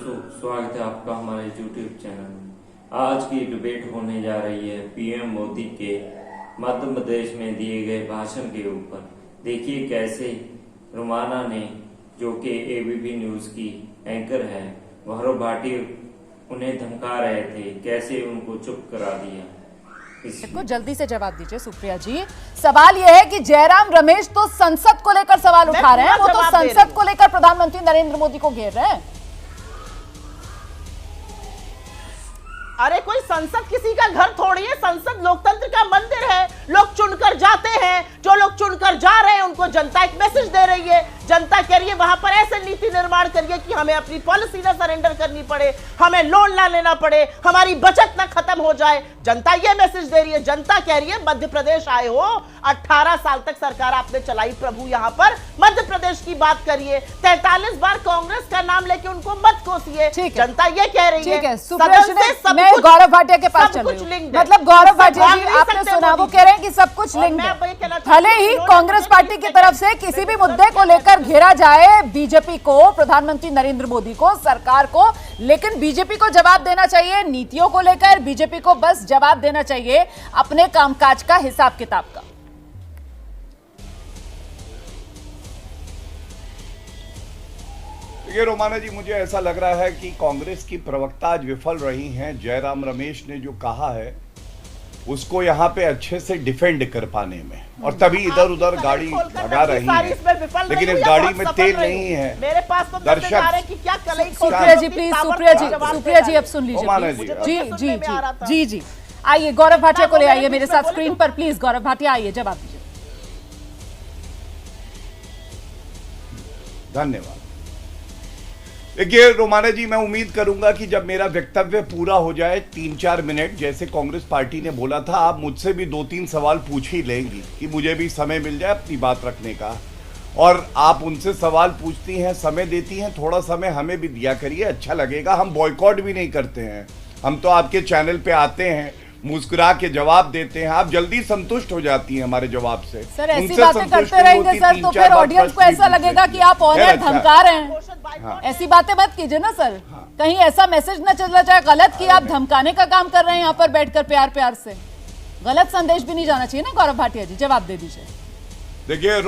दोस्तों, स्वागत है आपका हमारे YouTube चैनल में। आज की डिबेट होने जा रही है पीएम मोदी के मध्य प्रदेश में दिए गए भाषण के ऊपर। देखिए कैसे रोमाना ने, जो कि एबीपी न्यूज की एंकर है, गौरव भाटी उन्हें धमका रहे थे, कैसे उनको चुप करा दिया। को जल्दी से जवाब दीजिए सुप्रिया जी। सवाल यह है कि जयराम रमेश तो संसद को लेकर सवाल उठा रहे हैं, वो तो संसद को लेकर प्रधानमंत्री नरेंद्र मोदी को घेर रहे हैं। अरे कोई संसद किसी का घर थोड़ी है, संसद लोकतंत्र का मंदिर है। लोग चुनकर जाते हैं, जो लोग चुनकर जा रहे हैं उनको जनता एक मैसेज दे रही है। जनता कह रही है वहां पर ऐसे नीति निर्माण करिए कि हमें अपनी पॉलिसी ना सरेंडर करनी पड़े, हमें लोन ना लेना पड़े, हमारी बचत ना खत्म हो जाए। जनता ये मैसेज दे रही है। जनता कह रही है मध्य प्रदेश आए हो, 18 साल तक सरकार आपने चलाई प्रभु, यहाँ पर मध्य प्रदेश की बात करिए। 43 बार कांग्रेस का नाम लेके उनको मत कोसिए। जनता ये कह रही है। मैं गौरव भाटिया के पास चल रही हूं। मतलब गौरव भाटिया जी, आपने सुना, वो कह रहे हैं कि सब कुछ लिंक है। भले ही कांग्रेस पार्टी की तरफ से किसी भी मुद्दे को लेकर घेरा जाए बीजेपी को, प्रधानमंत्री नरेंद्र मोदी को, सरकार को, लेकिन बीजेपी को जवाब देना चाहिए नीतियों को लेकर। बीजेपी को बस जवाब देना चाहिए अपने कामकाज का, हिसाब किताब का। ये रोमाना जी, मुझे ऐसा लग रहा है कि कांग्रेस की प्रवक्ता आज विफल रही हैं। जयराम रमेश ने जो कहा है उसको यहाँ पे अच्छे से डिफेंड कर पाने में, और तभी इधर उधर गाड़ी भगा रही है। लेकिन इस गाड़ी में तेल नहीं है। मेरे पास तो दर्शक सुप्रिया जी प्लीज, सुप्रिया जी अब सुन लीजिए। जी जी आइए, गौरव भाटिया को ले आइए मेरे साथ स्क्रीन पर प्लीज। गौरव भाटिया आइए, जवाब दीजिए। धन्यवाद। देखिए रोमाना जी, मैं उम्मीद करूंगा कि जब मेरा वक्तव्य पूरा हो जाए 3-4 मिनट, जैसे कांग्रेस पार्टी ने बोला था, आप मुझसे भी 2-3 सवाल पूछ ही लेंगी कि मुझे भी समय मिल जाए अपनी बात रखने का। और आप उनसे सवाल पूछती हैं, समय देती हैं, थोड़ा समय हमें भी दिया करिए, अच्छा लगेगा। हम बॉयकॉट भी नहीं करते हैं, हम तो आपके चैनल पे आते हैं, मुस्कुरा के जवाब देते हैं, आप जल्दी संतुष्ट हो जाती हैं हमारे जवाब से। सर ऐसी बातें करते रहेंगे सर तो फिर ऑडियंस को ऐसा लगेगा कि आप ऑनर धमका रहे हैं। ऐसी बातें मत कीजिए ना सर, कहीं ऐसा मैसेज ना चला जाए गलत कि आप धमकाने का काम कर रहे हैं यहाँ पर बैठकर प्यार प्यार से। गलत संदेश भी नहीं जाना चाहिए ना। गौरव भाटिया जी जवाब दे दीजिए। देखिए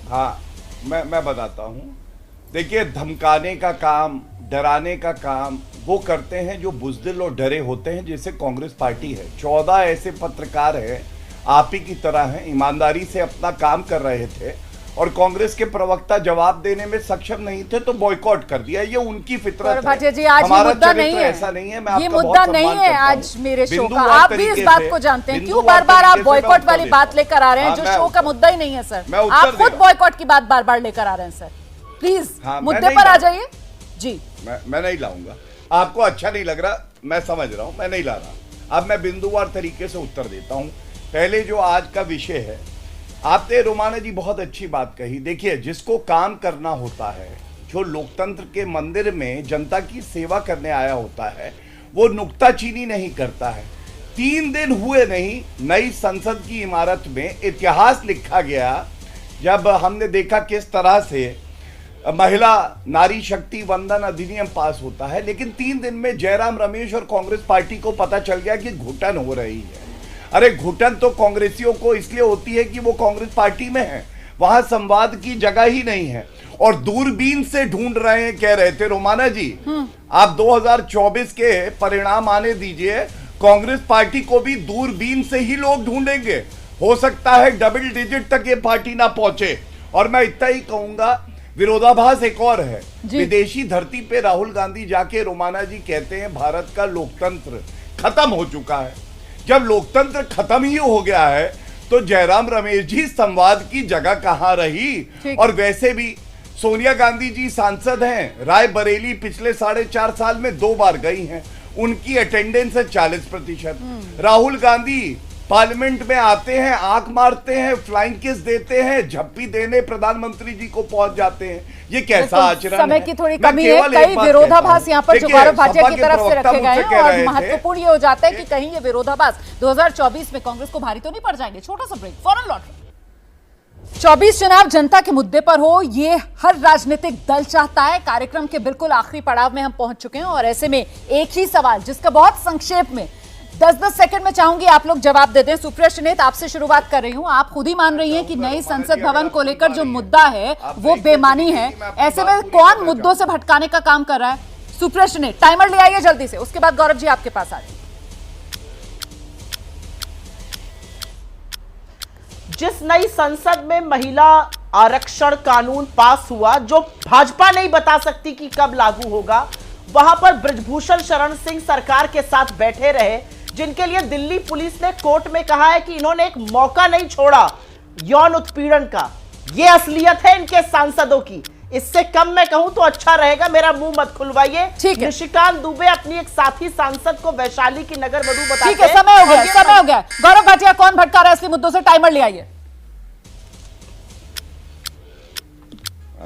हाँ, मैं बताता हूँ। देखिए, धमकाने का काम, डराने का काम वो करते हैं जो बुज़दिल और डरे होते हैं, जैसे कांग्रेस पार्टी है। 14 ऐसे पत्रकार हैं, आप ही की तरह हैं, ईमानदारी से अपना काम कर रहे थे, और कांग्रेस के प्रवक्ता जवाब देने में सक्षम नहीं थे तो बॉयकॉट कर दिया। ये उनकी फितरत है। जी आज ये मुद्दा नहीं है, ऐसा नहीं है। मैं ये मुद्दा नहीं है आज मेरे शो का। आप भी इस बात को जानते हैं, क्यों बार बार आप बॉयकॉट वाली बात लेकर आ रहे हैं, जो शो का मुद्दा ही नहीं है सर। आप खुद बॉयकॉट की बात बार बार लेकर आ रहे हैं सर। प्लीज मुद्दे पर आ जाइए जी। मैं नहीं लाऊंगा, आपको अच्छा नहीं लग रहा, मैं समझ रहा हूं, मैं नहीं ला रहा। अब मैं बिंदुवार तरीके से उत्तर देता हूं। पहले जो आज का विषय है, आपने रोमाना जी बहुत अच्छी बात कही। देखिए, जिसको काम करना होता है, जो लोकतंत्र के मंदिर में जनता की सेवा करने आया होता है, वो नुक्ताचीनी नहीं करता है। 3 दिन हुए नहीं, नई संसद की इमारत में इतिहास लिखा गया जब हमने देखा किस तरह से महिला नारी शक्ति वंदन अधिनियम पास होता है। लेकिन 3 दिन में जयराम रमेश और कांग्रेस पार्टी को पता चल गया कि घुटन हो रही है। अरे घुटन तो कांग्रेसियों को इसलिए होती है कि वो कांग्रेस पार्टी में है, वहां संवाद की जगह ही नहीं है, और दूरबीन से ढूंढ रहे हैं, कह रहे थे रोमाना जी। आप 2024 के परिणाम आने दीजिए, कांग्रेस पार्टी को भी दूरबीन से ही लोग ढूंढेंगे। हो सकता है डबल डिजिट तक ये पार्टी ना पहुंचे। और मैं इतना ही कहूंगा, विरोधाभास एक और है। विदेशी धरती पे राहुल गांधी जाके रोमाना जी कहते हैं भारत का लोकतंत्र खत्म हो चुका है। जब लोकतंत्र खत्म ही हो गया है तो जयराम रमेश जी संवाद की जगह कहां रही। और वैसे भी सोनिया गांधी जी सांसद हैं, रायबरेली पिछले 4.5 साल में 2 बार गई हैं, उनकी अटेंडेंस है 40%। राहुल गांधी पार्लियामेंट में आते हैं, आंख मारते हैं, फ्लाइंग किस देते हैं, झप्पी देने प्रधानमंत्री जी को पहुंच जाते हैं। ये कैसा आचरण है? समय की थोड़ी कमी है, कई विरोधाभास यहाँ पर जो गौरव भाटिया की तरफ से रखे गए हैं, और महत्वपूर्ण ये हो जाता है कि कहीं ये विरोधाभास 2024 में कांग्रेस को भारी तो नहीं पड़ जाएंगे। छोटा सा ब्रेक, फौरन लौट। 24 चुनाव जनता के मुद्दे पर हो, ये हर राजनीतिक दल चाहता है। कार्यक्रम के बिल्कुल आखिरी पड़ाव में हम पहुंच चुके हैं और ऐसे में एक ही सवाल जिसका बहुत संक्षेप में 10-10 सेकंड में चाहूंगी आप लोग जवाब दे दें। सुप्रिया श्रीनेत, आपसे शुरुआत कर रही हूं। आप खुद ही मान रही हैं कि नई संसद भवन को लेकर जो मुद्दा है वो बेमानी है। ऐसे में कौन मुद्दों से भटकाने का काम कर रहा है? सुप्रिया श्रीनेत, टाइमर ले आइए जल्दी से, उसके बाद गौरव जी आपके पास आ जाइए। जिस नई संसद में महिला आरक्षण कानून पास हुआ, जो भाजपा नहीं बता सकती कि कब लागू होगा, वहां पर बृजभूषण शरण सिंह सरकार के साथ बैठे रहे, जिनके लिए दिल्ली पुलिस ने कोर्ट में कहा है कि इन्होंने एक मौका नहीं छोड़ा यौन उत्पीड़न का। यह असलियत है इनके सांसदों की। इससे कम मैं कहूं तो अच्छा रहेगा, मेरा मुंह मत खुलवाइए। निशिकांत दुबे अपनी एक साथी सांसद को वैशाली की नगर वधु बताते हैं। ठीक है, समय हो गया। गौरव भाटिया, कौन भटका रहा है असली मुद्दों से? टाइमर ले आइए।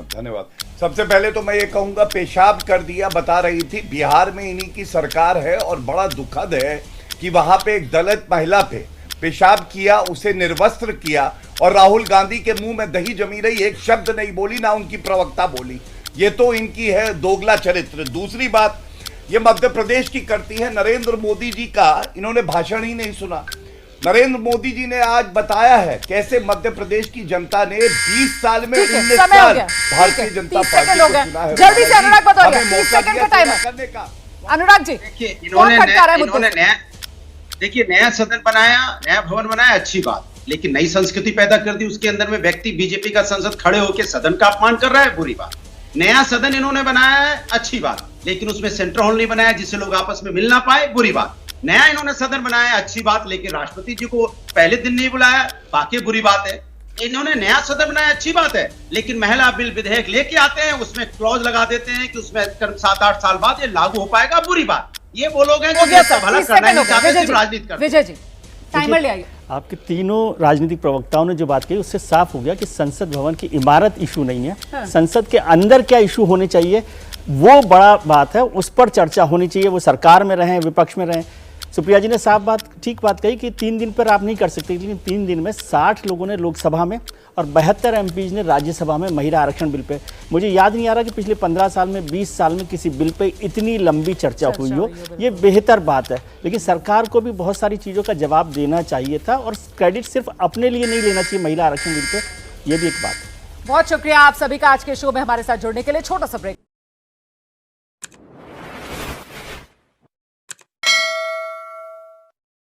धन्यवाद। सबसे पहले तो मैं ये कहूंगा, पेशाब कर दिया बता रही थी, बिहार में इन्हीं की सरकार है और बड़ा दुखद है कि वहां पे एक दलित महिला पे पेशाब किया, उसे निर्वस्त्र किया और राहुल गांधी के मुंह में दही जमी रही, एक शब्द नहीं बोली, ना उनकी प्रवक्ता बोली। ये तो इनकी है दोगला चरित्र। दूसरी बात, ये मध्य प्रदेश की करती है। नरेंद्र मोदी जी का इन्होंने भाषण ही नहीं सुना। नरेंद्र मोदी जी ने आज बताया है कैसे मध्य प्रदेश की जनता ने 20 साल में 19 साल भारतीय जनता पार्टी को चुना है। जल्दी से अनुराग बताइए, 30 सेकंड का टाइम करने का। अनुराग जी, देखिए नया सदन बनाया, नया भवन बनाया, अच्छी बात, लेकिन नई संस्कृति पैदा कर दी। उसके अंदर में व्यक्ति बीजेपी का सांसद खड़े होकर सदन का अपमान कर रहा है, बुरी बात। नया सदन इन्होंने बनाया है, अच्छी बात, लेकिन उसमें सेंट्रल हॉल नहीं बनाया जिससे लोग आपस में मिल ना पाए, बुरी बात। नया इन्होंने सदन बनाया, अच्छी बात, लेकिन राष्ट्रपति जी को पहले दिन नहीं बुलाया, बाकी बुरी बात है। इन्होंने नया सदन बनाया, अच्छी बात है, लेकिन महिला बिल विधेयक लेके आते हैं, उसमें क्लॉज लगा देते हैं कि उसमें 7-8 साल बाद ये लागू हो पाएगा, बुरी बात। ये वो लोग हैं जो भला करना नहीं चाहते, सिर्फ राजनीति करते। विजय जी, टाइमर ले आइए। आपके तीनों राजनीतिक प्रवक्ताओं ने जो बात कही उससे साफ हो गया कि संसद भवन की इमारत इशू नहीं है। हाँ। संसद के अंदर क्या इशू होने चाहिए वो बड़ा बात है, उस पर चर्चा होनी चाहिए। वो सरकार में रहें, विपक्ष में रहें। सुप्रिया जी ने साफ बात, ठीक बात कही कि 3 दिन पर आप नहीं कर सकते, लेकिन 3 दिन में 60 लोगों ने लोकसभा में और 72 एमपीज ने राज्यसभा में महिला आरक्षण बिल पे। मुझे याद नहीं आ रहा कि पिछले 15 साल में, 20 साल में किसी बिल पे इतनी लंबी चर्चा हुई हो। ये बेहतर बात है, लेकिन सरकार को भी बहुत सारी चीज़ों का जवाब देना चाहिए था और क्रेडिट सिर्फ अपने लिए नहीं लेना चाहिए महिला आरक्षण बिल पे। ये भी एक बात है। बहुत शुक्रिया आप सभी का आज के शो में हमारे साथ जुड़ने के लिए। छोटा सा ब्रेक।